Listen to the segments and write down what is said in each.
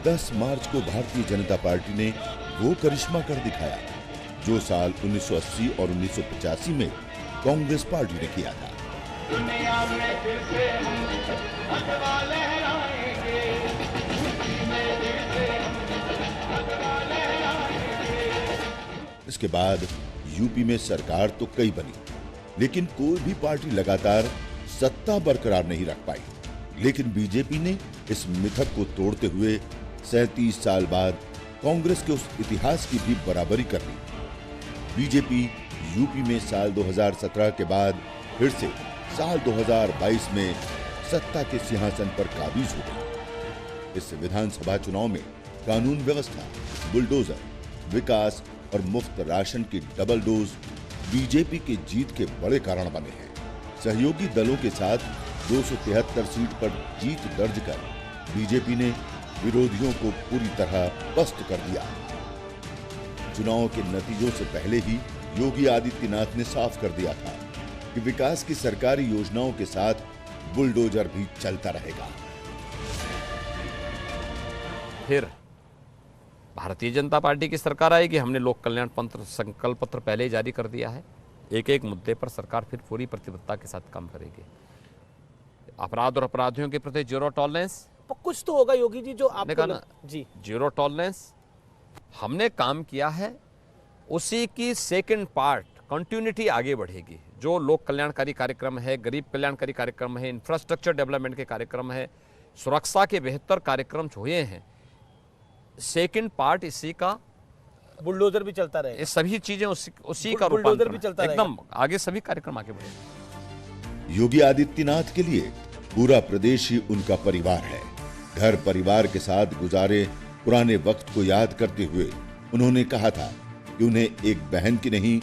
10 मार्च को भारतीय जनता पार्टी ने वो करिश्मा कर दिखाया जो साल 1980 और 1985 में कांग्रेस पार्टी ने किया था। दुनिया में फिर से हम झंडा लहराएंगे, इसके बाद यूपी में सरकार तो कई बनी, लेकिन कोई भी पार्टी लगातार सत्ता बरकरार नहीं रख पाई। लेकिन बीजेपी ने इस मिथक को तोड़ते हुए 37 साल बाद कांग्रेस के उस इतिहास की भी बराबरी कर ली। बीजेपी यूपी में साल 2017 के बाद फिर से साल 2022 में सत्ता के सिंहासन पर काबिज हो गई। इस विधानसभा चुनाव में कानून व्यवस्था, बुलडोजर, विकास और मुफ्त राशन की डबल डोज बीजेपी की जीत के बड़े कारण बने हैं। सहयोगी दलों के साथ 273 सीट पर जीत दर्ज कर बीजेपी ने विरोधियों को पूरी तरह पस्त कर दिया। चुनाव के नतीजों से पहले ही योगी आदित्यनाथ ने साफ कर दिया था कि विकास की सरकारी योजनाओं के साथ बुलडोजर भी चलता रहेगा। फिर भारतीय जनता पार्टी की सरकार आएगी। हमने लोक कल्याण पत्र, संकल्प पत्र पहले ही जारी कर दिया है। एक एक मुद्दे पर सरकार फिर पूरी प्रतिबद्धता के साथ काम करेगी। अपराध और अपराधियों के प्रति जीरो टॉलरेंस, कुछ तो होगा योगी जी जो आपने कहा ना जी, जीरो टॉलरेंस हमने काम किया है, उसी की सेकंड पार्ट कंटिन्यूटी आगे बढ़ेगी। जो लोक कल्याणकारी कार्यक्रम है, गरीब कल्याणकारी कार्यक्रम है, इंफ्रास्ट्रक्चर डेवलपमेंट के कार्यक्रम है, सुरक्षा के बेहतर कार्यक्रम जो हुए हैं, सेकंड पार्ट इसी का बुलडोजर भी चलता रहे। ये सभी चीजें उसी का बुलडोजर भी चलता एकदम आगे सभी कार्यक्रम आगे बढ़ेंगे। योगी आदित्यनाथ के लिए पूरा प्रदेश ही उनका परिवार है। घर परिवार के साथ गुजारे पुराने वक्त को याद करते हुए उन्होंने कहा था कि उन्हें एक बहन की नहीं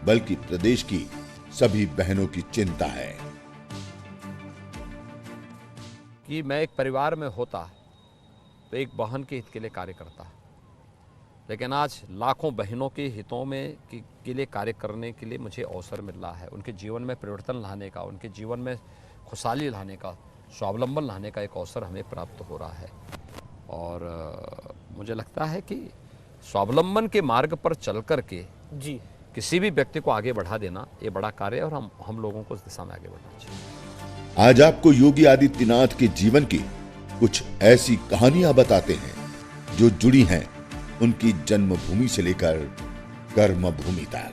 बल्कि प्रदेश की सभी बहनों की चिंता है। कि मैं एक परिवार में होता तो एक बहन के हित के लिए कार्य करता, लेकिन आज लाखों बहनों के हितों में के लिए कार्य करने के लिए मुझे अवसर मिल रहा है। उनके जीवन में परिवर्तन लाने का, उनके जीवन में खुशहाली लाने का, स्वावलंबन लाने का एक अवसर हमें प्राप्त हो रहा है। और मुझे लगता है कि स्वावलंबन के मार्ग पर चल कर के जी किसी भी व्यक्ति को आगे बढ़ा देना ये बड़ा कार्य है और हम लोगों को उस दिशा में आगे बढ़ना चाहिए। आज आपको योगी आदित्यनाथ के जीवन की कुछ ऐसी कहानियां बताते हैं जो जुड़ी हैं उनकी जन्मभूमि से लेकर कर्मभूमि तक।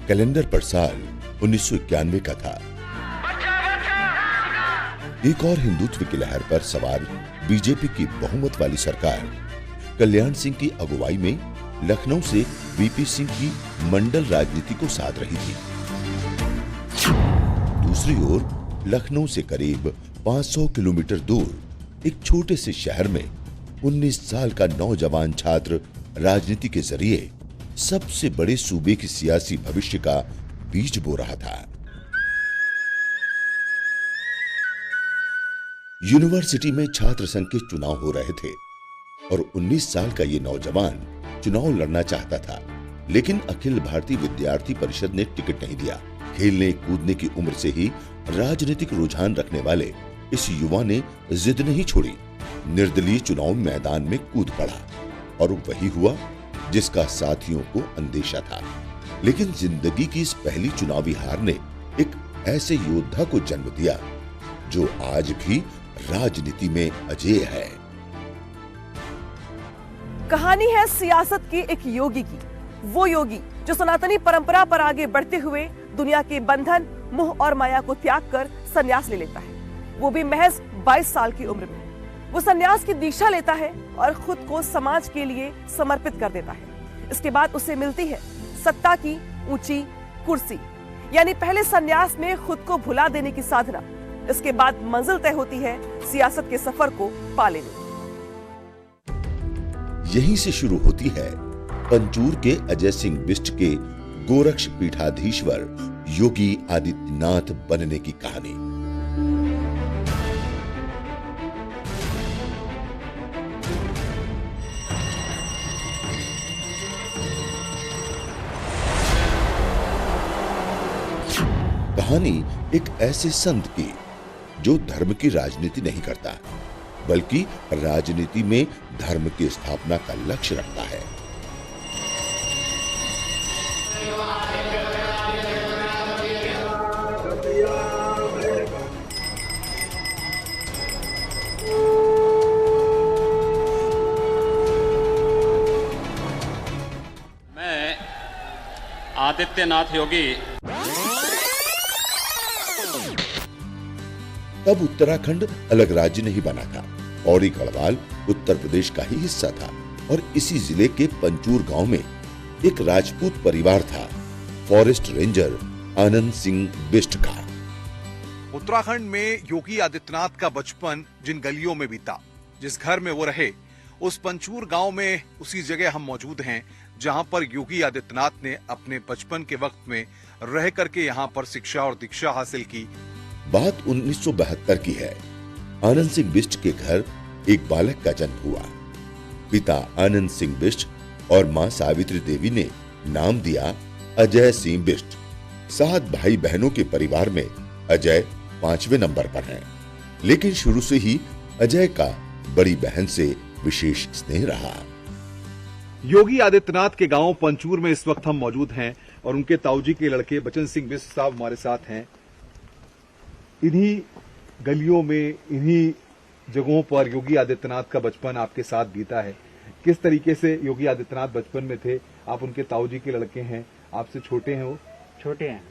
कैलेंडर पर साल 1991 का था। एक और हिंदुत्व की लहर पर सवार बीजेपी की बहुमत वाली सरकार कल्याण सिंह की अगुवाई में लखनऊ से वीपी सिंह की मंडल राजनीति को साध रही थी। दूसरी ओर लखनऊ से करीब 500 किलोमीटर दूर एक छोटे से शहर में 19 साल का नौजवान छात्र राजनीति के जरिए सबसे बड़े सूबे की सियासी भविष्य का बीज बो रहा था। यूनिवर्सिटी में छात्र संघ के चुनाव हो रहे थे और 19 साल का ये नौजवान चुनाव लड़ना चाहता था, लेकिन अखिल भारतीय विद्यार्थी परिषद ने टिकट नहीं दिया। खेलने कूदने की उम्र से ही राजनीतिक रुझान रखने वाले इस युवा ने जिद नहीं छोड़ी, निर्दलीय चुनाव मैदान में कूद पड़ा और वही हुआ जिसका साथियों को अंदेशा था। लेकिन जिंदगी की इस पहली चुनावी हार ने एक ऐसे योद्धा को जन्म दिया जो आज भी राजनीति में अजेय है। कहानी है सियासत के एक योगी की, वो योगी जो सनातनी परंपरा पर आगे बढ़ते हुए दुनिया के बंधन, मोह और माया को त्याग कर संन्यास ले लेता है, वो भी महज 22 साल की उम्र में। वो संन्यास की दीक्षा लेता है और खुद को समाज के लिए समर्पित कर देता है। इसके बाद उसे मिलती है सत्ता की ऊंची कुर्सी, यानी पहले संन्यास में खुद को भुला देने की साधना, इसके बाद मंजिल तय होती है सियासत के सफर को पा लेने। यहीं से शुरू होती है पंचूर के अजय सिंह बिष्ट के गोरक्ष पीठाधीश्वर योगी आदित्यनाथ बनने की कहानी। कहानी एक ऐसे संत की जो धर्म की राजनीति नहीं करता, बल्कि राजनीति में धर्म की स्थापना का लक्ष्य रखता है। मैं आदित्यनाथ योगी तब उत्तराखंड अलग राज्य नहीं बना था। पौड़ी गढ़वाल उत्तर प्रदेश का ही हिस्सा था और इसी जिले के पंचूर गांव में एक राजपूत परिवार था, फॉरेस्ट रेंजर आनंद सिंह बिष्ट का। उत्तराखंड में योगी आदित्यनाथ का बचपन जिन गलियों में बीता, जिस घर में वो रहे, उस पंचूर गांव में उसी जगह हम मौजूद हैं जहां पर योगी आदित्यनाथ ने अपने बचपन के वक्त में रह करके यहां पर शिक्षा और दीक्षा हासिल की। बात 1972 की है। आनंद सिंह बिष्ट के घर एक बालक का जन्म हुआ। पिता आनंद सिंह बिष्ट और मां सावित्री देवी ने नाम दिया अजय सिंह बिष्ट। 7 भाई बहनों के परिवार में अजय 5वें नंबर पर हैं, लेकिन शुरू से ही अजय का बड़ी बहन से विशेष स्नेह रहा। योगी आदित्यनाथ के गांव पंचूर में इस वक्त हम मौजूद हैं और उनके ताऊजी के लड़के बचन सिंह बिष्ट साहब हमारे साथ हैं। इन्हीं गलियों में, इन्हीं जगहों पर योगी आदित्यनाथ का बचपन आपके साथ बीता है। किस तरीके से योगी आदित्यनाथ बचपन में थे? आप उनके ताऊजी के लड़के हैं, आपसे छोटे हैं, वो छोटे हैं।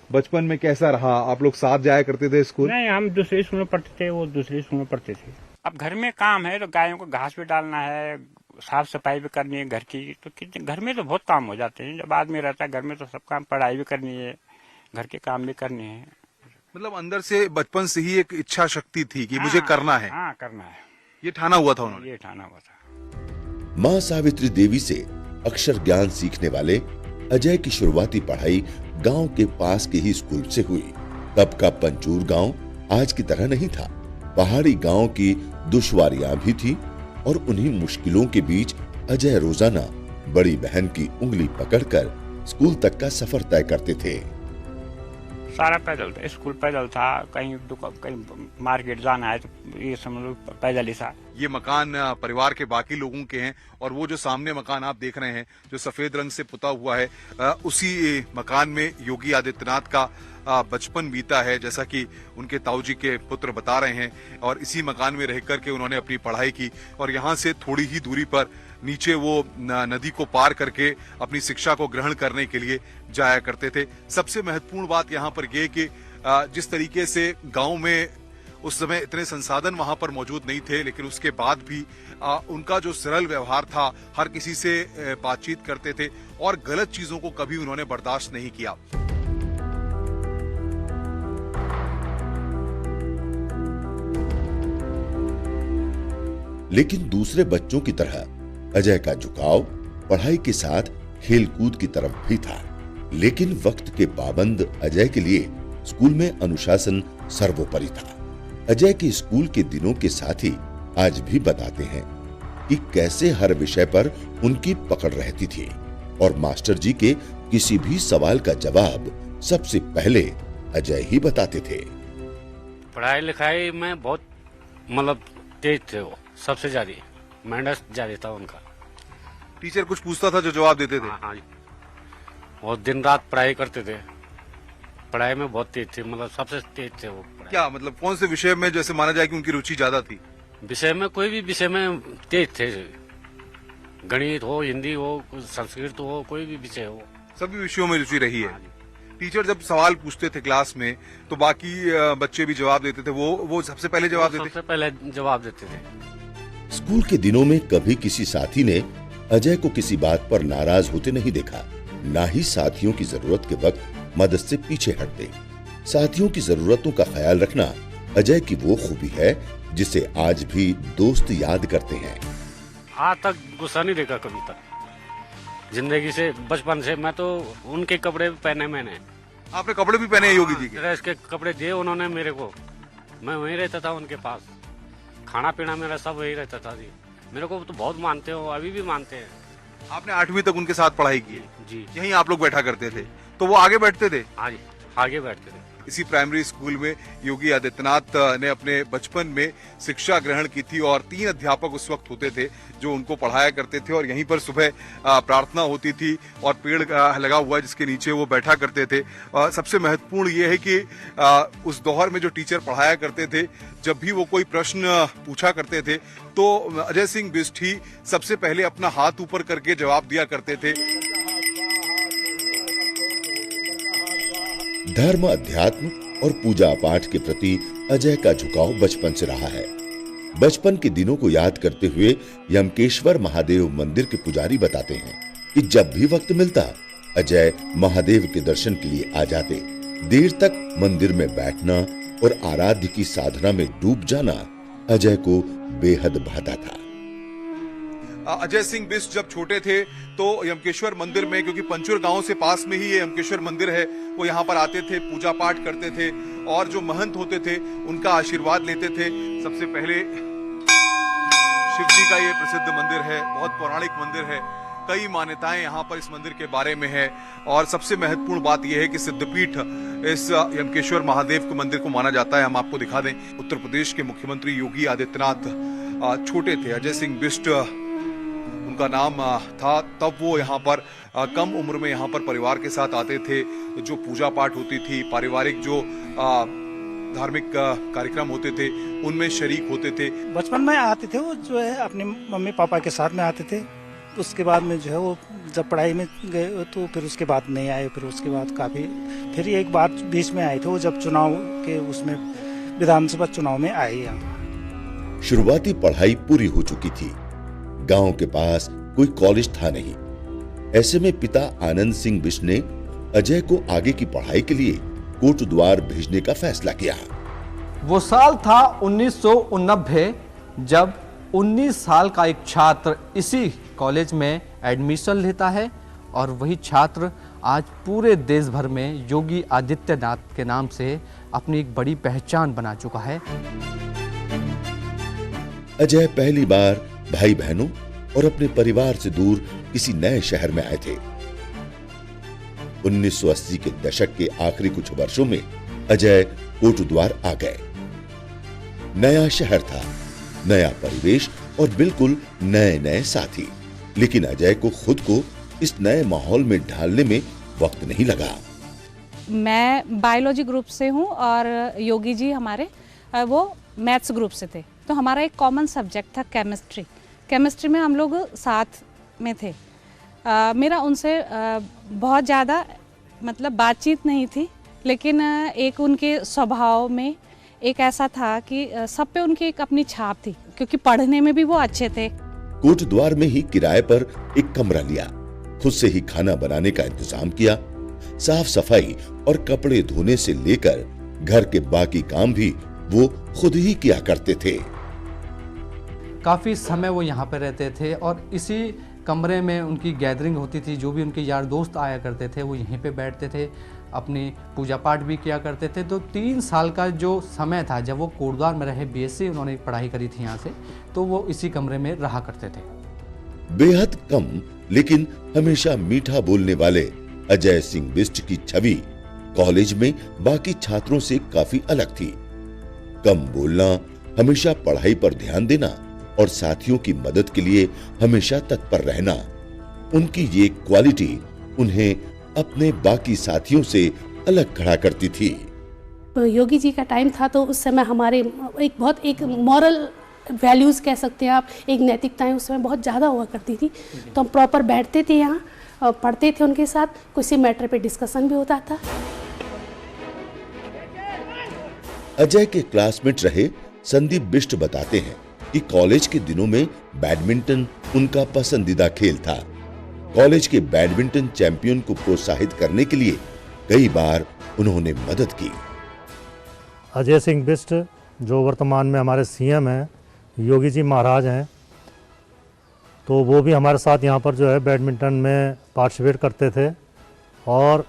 बचपन में कैसा रहा? आप लोग साथ जाया करते थे स्कूल? नहीं, हम दूसरे स्कूल में पढ़ते थे, वो दूसरे स्कूल में पढ़ते थे। अब घर में काम है तो गायों को घास भी डालना है, साफ सफाई भी करनी है घर की, तो घर में तो बहुत काम हो जाते हैं। जब आदमी रहता है घर में तो सब काम, पढ़ाई भी करनी है, घर के काम भी करने हैं। मतलब अंदर से बचपन से ही एक इच्छा शक्ति थी कि मुझे करना है। हाँ, करना है। ये ठाना हुआ था उन्होंने? ये ठाना हुआ था। मां सावित्री देवी से अक्षर ज्ञान सीखने वाले अजय की शुरुआती पढ़ाई गांव के पास के ही स्कूल से हुई। तब का पंचूर गांव आज की तरह नहीं था। पहाड़ी गांव की दुश्वारियां भी थी और उन्हीं मुश्किलों के बीच अजय रोजाना बड़ी बहन की उंगली पकड़कर स्कूल तक का सफर तय करते थे। सारा पैदल था, स्कूल पैदल था, कहीं मार्केट जाना है तो ये समझ लो पैदल ही था। ये मकान परिवार के बाकी लोगों के हैं और वो जो सामने मकान आप देख रहे हैं जो सफेद रंग से पुता हुआ है, उसी मकान में योगी आदित्यनाथ का बचपन बीता है, जैसा कि उनके ताऊजी के पुत्र बता रहे हैं। और इसी मकान में रह करके उन्होंने अपनी पढ़ाई की और यहाँ से थोड़ी ही दूरी पर नीचे वो नदी को पार करके अपनी शिक्षा को ग्रहण करने के लिए जाया करते थे। सबसे महत्वपूर्ण बात यहाँ पर यह कि जिस तरीके से गांव में उस समय इतने संसाधन वहां पर मौजूद नहीं थे, लेकिन उसके बाद भी उनका जो सरल व्यवहार था, हर किसी से बातचीत करते थे और गलत चीजों को कभी उन्होंने बर्दाश्त नहीं किया। लेकिन दूसरे बच्चों की तरह अजय का झुकाव पढ़ाई के साथ खेलकूद की तरफ भी था। लेकिन वक्त के पाबंद अजय के लिए स्कूल में अनुशासन सर्वोपरि था। अजय के स्कूल के दिनों के साथी आज भी बताते हैं कि कैसे हर विषय पर उनकी पकड़ रहती थी और मास्टर जी के किसी भी सवाल का जवाब सबसे पहले अजय ही बताते थे। पढ़ाई लिखाई में बहुत मतलब तेज थे वो, सबसे ज्यादा मेहनत ज्यादा था उनका। टीचर कुछ पूछता था जो जवाब देते थे? हाँ, बहुत दिन रात पढ़ाई करते थे, पढ़ाई में बहुत तेज थे, मतलब सबसे तेज थे वो। क्या मतलब कौन से विषय में जैसे माना जाए कि उनकी रुचि ज्यादा थी? विषय में, कोई भी विषय में तेज थे, गणित हो, हिंदी हो, संस्कृत हो, कोई भी विषय हो, सभी विषयों में रुचि रही है। टीचर जब सवाल पूछते थे क्लास में तो बाकी बच्चे भी जवाब देते थे, वो सबसे पहले जवाब देते? सबसे पहले जवाब देते थे। स्कूल के दिनों में कभी किसी साथी ने अजय को किसी बात पर नाराज होते नहीं देखा, ना ही साथियों की जरूरत के वक्त मदद से पीछे हटते। साथियों की जरूरतों का ख्याल रखना अजय की वो खूबी है जिसे आज भी दोस्त याद करते हैं। आज तक गुस्सा नहीं देखा कभी तक, जिंदगी से, बचपन से मैं तो उनके कपड़े पहने मैंने। आपने कपड़े भी पहने हैं योगी जी के? ड्रेस के कपड़े दिए उन्होंने मेरे को, मैं वहीं रहता था उनके पास, खाना पीना मेरा सब वहीं रहता था जी। मेरे को तो बहुत मानते हो, अभी भी मानते हैं। आपने 8वीं तक उनके साथ पढ़ाई की है? जी। यहीं आप लोग बैठा करते थे, तो वो आगे बैठते थे? हाँ जी, आगे बैठते थे। इसी प्राइमरी स्कूल में योगी आदित्यनाथ ने अपने बचपन में शिक्षा ग्रहण की थी और 3 अध्यापक उस वक्त होते थे जो उनको पढ़ाया करते थे और यहीं पर सुबह प्रार्थना होती थी और पेड़ लगा हुआ जिसके नीचे वो बैठा करते थे। सबसे महत्वपूर्ण ये है कि उस दौर में जो टीचर पढ़ाया करते थे, जब भी वो कोई प्रश्न पूछा करते थे तो अजय सिंह बिष्ट ही सबसे पहले अपना हाथ ऊपर करके जवाब दिया करते थे। धर्म, अध्यात्म और पूजा पाठ के प्रति अजय का झुकाव बचपन से रहा है। बचपन के दिनों को याद करते हुए यमकेश्वर महादेव मंदिर के पुजारी बताते हैं कि जब भी वक्त मिलता अजय महादेव के दर्शन के लिए आ जाते। देर तक मंदिर में बैठना और आराध्य की साधना में डूब जाना अजय को बेहद भाता था। अजय सिंह बिष्ट जब छोटे थे तो यमकेश्वर मंदिर में, क्योंकि पंचुर गांव से पास में ही ये यमकेश्वर मंदिर है, वो यहाँ पर आते थे, पूजा पाठ करते थे और जो महंत होते थे उनका आशीर्वाद लेते थे। सबसे पहले शिव जी का ये प्रसिद्ध मंदिर है, बहुत पौराणिक मंदिर है, कई मान्यताएं यहाँ पर इस मंदिर के बारे में है और सबसे महत्वपूर्ण बात यह है कि सिद्धपीठ इस यमकेश्वर महादेव के मंदिर को माना जाता है। हम आपको दिखा दें, उत्तर प्रदेश के मुख्यमंत्री योगी आदित्यनाथ छोटे थे, अजय सिंह बिष्ट उनका नाम था, तब वो यहाँ पर कम उम्र में यहाँ पर परिवार के साथ आते थे। जो पूजा पाठ होती थी, पारिवारिक जो धार्मिक कार्यक्रम होते थे उनमें शरीक होते थे। बचपन में आते थे वो जो है अपने मम्मी पापा के साथ में आते थे। उसके बाद में जो है वो जब पढ़ाई में गए तो फिर उसके बाद नहीं आए। फिर उसके बाद काफ़ी फिर एक बार बीच में आए थे वो जब चुनाव के उसमें विधानसभा चुनाव में आए यहाँ। शुरुआती पढ़ाई पूरी हो चुकी थी। गांव के पास कोई कॉलेज था नहीं। ऐसे में पिता आनंद सिंह बिष्ट ने अजय को आगे की पढ़ाई के लिए कोटद्वार भेजने का फैसला किया। वो साल था 1989 जब 19 साल का एक छात्र इसी कॉलेज में एडमिशन लेता है और वही छात्र आज पूरे देश भर में योगी आदित्यनाथ के नाम से अपनी एक बड़ी पहचान बना चुका है। अजय पहली बार भाई बहनों और अपने परिवार से दूर किसी नए शहर में आए थे। 1980 के दशक के आखिरी कुछ वर्षों में अजय कोटद्वार आ गए। नया शहर था, नया परिवेश और बिल्कुल नए नए साथी, लेकिन अजय को खुद को इस नए माहौल में ढालने में वक्त नहीं लगा। मैं बायोलॉजी ग्रुप से हूं और योगी जी हमारे वो मैथ्स ग्रुप से थे, तो हमारा एक कॉमन सब्जेक्ट था केमिस्ट्री। केमिस्ट्री में हम लोग साथ में थे। मेरा उनसे बहुत ज़्यादा मतलब बातचीत नहीं थी, लेकिन एक उनके स्वभाव में एक ऐसा था कि सब पे उनकी एक अपनी छाप थी, क्योंकि पढ़ने में भी वो अच्छे थे। कोटद्वार में ही किराए पर एक कमरा लिया, खुद से ही खाना बनाने का इंतजाम किया। साफ सफाई और कपड़े धोने से लेकर घर के बाकी काम भी वो खुद ही किया करते थे। काफ़ी समय वो यहाँ पर रहते थे और इसी कमरे में उनकी गैदरिंग होती थी। जो भी उनके यार दोस्त आया करते थे वो यहीं पे बैठते थे, अपनी पूजा पाठ भी किया करते थे। तो 3 साल का जो समय था जब वो कोटद्वार में रहे, बीएससी उन्होंने पढ़ाई करी थी यहाँ से, तो वो इसी कमरे में रहा करते थे। बेहद कम लेकिन हमेशा मीठा बोलने वाले अजय सिंह बिष्ट की छवि कॉलेज में बाकी छात्रों से काफी अलग थी। कम बोलना, हमेशा पढ़ाई पर ध्यान देना और साथियों की मदद के लिए हमेशा तत्पर रहना, उनकी ये क्वालिटी उन्हें अपने बाकी साथियों से अलग खड़ा करती थी। योगी जी का टाइम था तो उस समय हमारे एक मॉरल वैल्यूज कह सकते हैं आप, एक नैतिकताएं उस समय बहुत ज़्यादा हुआ करती थी। तो हम प्रॉपर बैठते थे यहाँ और पढ़ते थे उनके साथ, किसी मैटर पे डिस्कशन भी होता था। अजय के क्लासमेट रहे संदीप बिष्ट बताते हैं कि कॉलेज के दिनों में बैडमिंटन उनका पसंदीदा खेल था। कॉलेज के बैडमिंटन चैंपियन को प्रोत्साहित करने के लिए कई बार उन्होंने मदद की। अजय सिंह बिष्ट जो वर्तमान में हमारे सीएम हैं, योगी जी महाराज हैं, तो वो भी हमारे साथ यहाँ पर जो है बैडमिंटन में पार्टिसिपेट करते थे और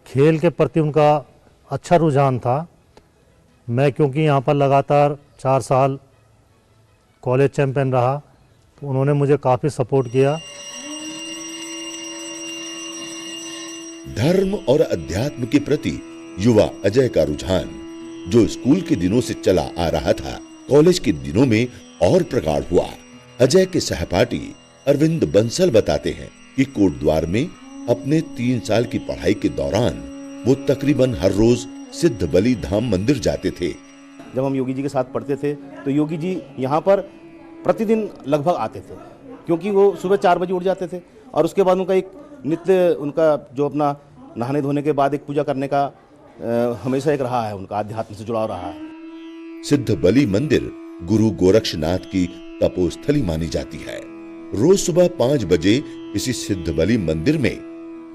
खेल के प्रति उनका अच्छा रुझान था। मैं क्योंकि यहाँ पर लगातार 4 साल कॉलेज चैंपियन रहा तो उन्होंने मुझे काफ़ी सपोर्ट किया। धर्म और अध्यात्म के प्रति युवा अजय का रुझान जो स्कूल के दिनों से चला आ रहा था, कॉलेज के दिनों में और प्रगाढ़ हुआ। अजय के सहपाठी अरविंद बंसल बताते हैं कि कोटद्वार में अपने 3 साल की पढ़ाई के दौरान वो तकरीबन हर रोज सिद्ध बलि धाम मंदिर जाते थे। जब हम योगी जी के साथ पढ़ते थे तो योगी जी यहाँ पर प्रतिदिन लगभग आते थे, क्योंकि वो सुबह 4 बजे उठ जाते थे और उसके बाद उनका एक नित्य, उनका जो अपना नहाने धोने के बाद एक पूजा करने का हमेशा एक रहा है, उनका आध्यात्म से जुड़ाव रहा है। सिद्ध बलि मंदिर गुरु गोरक्षनाथ की तपोस्थली मानी जाती है। रोज सुबह 5 बजे इसी सिद्ध बलि मंदिर में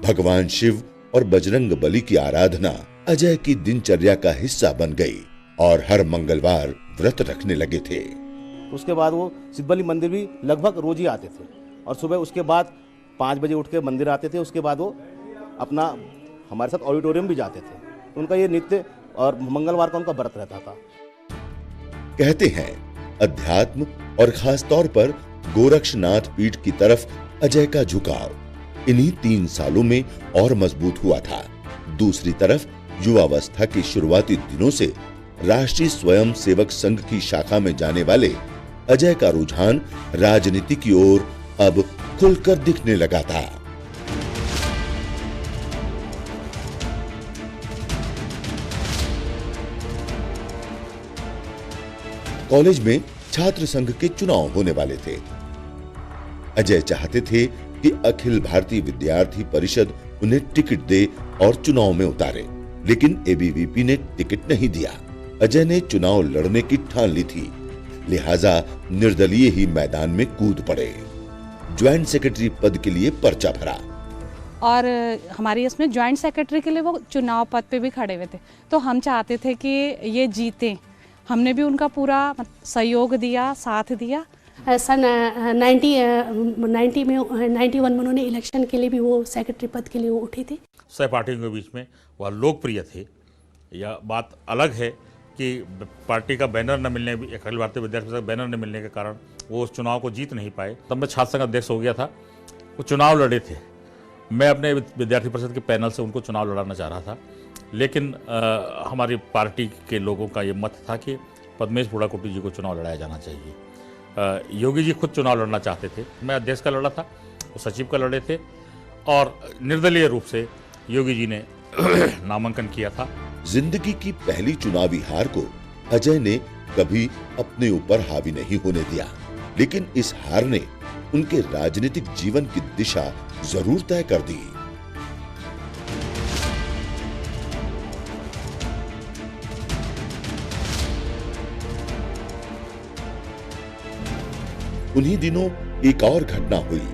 भगवान शिव और बजरंग बली की आराधना अजय की दिनचर्या का हिस्सा बन गई और हर मंगलवार व्रत रखने लगे थे। उसके बाद वो सिद्ध बलि मंदिर भी लगभग रोज ही आते थे और सुबह उसके बाद 5 बजे उठ के मंदिर आते थे। उसके बाद वो अपना हमारे साथ ऑडिटोरियम भी जाते थे। उनका ये नित्य और मंगलवार का उनका व्रत रहता था। कहते हैं अध्यात्म और खास तौर पर गोरक्षनाथ पीठ की तरफ अजय का झुकाव इन्हीं 3 सालों में और मजबूत हुआ था। दूसरी तरफ युवावस्था के शुरुआती दिनों से राष्ट्रीय स्वयं सेवक संघ की शाखा में जाने वाले अजय का रुझान राजनीति की ओर अब खुलकर दिखने लगा था। कॉलेज में छात्र संघ के चुनाव होने वाले थे। अजय चाहते थे कि अखिल भारतीय विद्यार्थी परिषद उन्हें टिकट दे और चुनाव में उतारे, लेकिन एबीवीपी ने टिकट नहीं दिया। अजय ने चुनाव लड़ने की ठान ली थी, लिहाजा निर्दलीय ही मैदान में कूद पड़े। ज्वाइंट सेक्रेटरी पद के लिए पर्चा भरा और हमारी इसमें ज्वाइंट सेक्रेटरी के लिए वो चुनाव पद पे भी खड़े हुए थे। तो हम चाहते थे कि ये जीते, हमने भी उनका पूरा सहयोग दिया, साथ दिया। सन 91 में उन्होंने इलेक्शन के लिए भी वो सेक्रेटरी पद के लिए वो उठी थी। सहपाठियों के बीच में वह लोकप्रिय थे। यह बात अलग है कि पार्टी का बैनर न मिलने, अखिल भारतीय विद्यार्थी परिषद का बैनर न मिलने के कारण वो उस चुनाव को जीत नहीं पाए। तब मैं छात्र संघ अध्यक्ष हो गया था। वो चुनाव लड़े थे, मैं अपने विद्यार्थी परिषद के पैनल से उनको चुनाव लड़ाना चाह रहा था, लेकिन हमारी पार्टी के लोगों का ये मत था कि पद्मेश बुढ़ाकोटी जी को चुनाव लड़ाया जाना चाहिए। योगी जी खुद चुनाव लड़ना चाहते थे, मैं अध्यक्ष का लड़ा था, वो सचिव का लड़े थे और निर्दलीय रूप से योगी जी ने नामांकन किया था। जिंदगी की पहली चुनावी हार को अजय ने कभी अपने ऊपर हावी नहीं होने दिया, लेकिन इस हार ने उनके राजनीतिक जीवन की दिशा जरूर तय कर दी। उन्हीं दिनों एक और घटना हुई।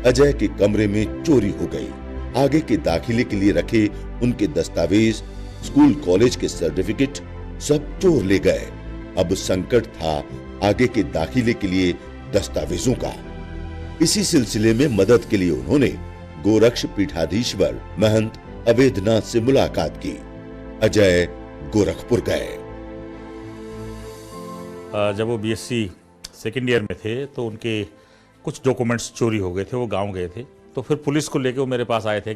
अजय के कमरे में चोरी हो गई। आगे के दाखिले के लिए रखे उनके दस्तावेज, स्कूल कॉलेज के सर्टिफिकेट सब चोर ले गए। अब संकट था आगे के दाखिले के लिए दस्तावेजों का। इसी सिलसिले में मदद के लिए उन्होंने गोरक्ष पीठाधीश्वर महंत अवैधनाथ से मुलाकात की। अजय गोरखपुर गए। जब वो बीएससी सेकेंड ईयर में थे तो उनके कुछ डॉक्यूमेंट्स चोरी हो गए थे, वो गांव गए थे, तो फिर पुलिस को लेके वो मेरे पास आए थे।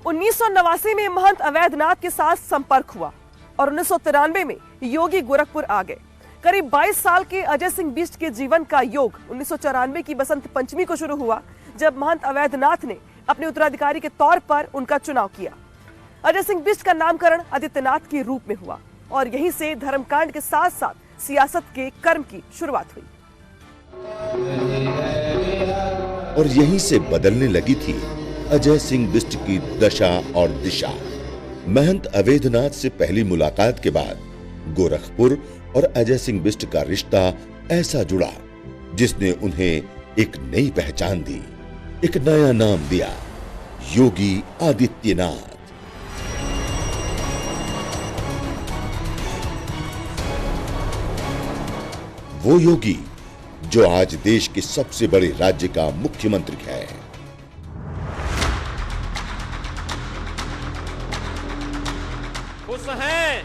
1989 में महंत अवैधनाथ के साथ संपर्क हुआ और 1993 में योगी गोरखपुर आ गए। करीब 22 साल के अजय सिंह बिष्ट के जीवन का योग 1994 की बसंत पंचमी को शुरू हुआ, जब महंत अवैधनाथ ने अपने उत्तराधिकारी के तौर पर उनका चुनाव किया। अजय सिंह बिष्ट का नामकरण आदित्यनाथ के रूप में हुआ और यहीं से धर्मकांड के साथ साथ सियासत के कर्म की शुरुआत हुई और यहीं से बदलने लगी थी अजय सिंह बिष्ट की दशा और दिशा। महंत अवैधनाथ से पहली मुलाकात के बाद गोरखपुर और अजय सिंह बिष्ट का रिश्ता ऐसा जुड़ा जिसने उन्हें एक नई पहचान दी, एक नया नाम दिया, योगी आदित्यनाथ। वो योगी जो आज देश के सबसे बड़े राज्य का मुख्यमंत्री है। खुश हैं।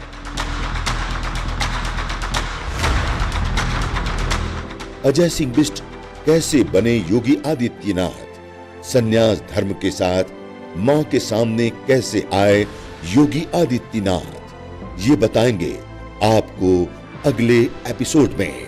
अजय सिंह बिष्ट कैसे बने योगी आदित्यनाथ? संन्यास धर्म के साथ मां के सामने कैसे आए योगी आदित्यनाथ? ये बताएंगे आपको अगले एपिसोड में।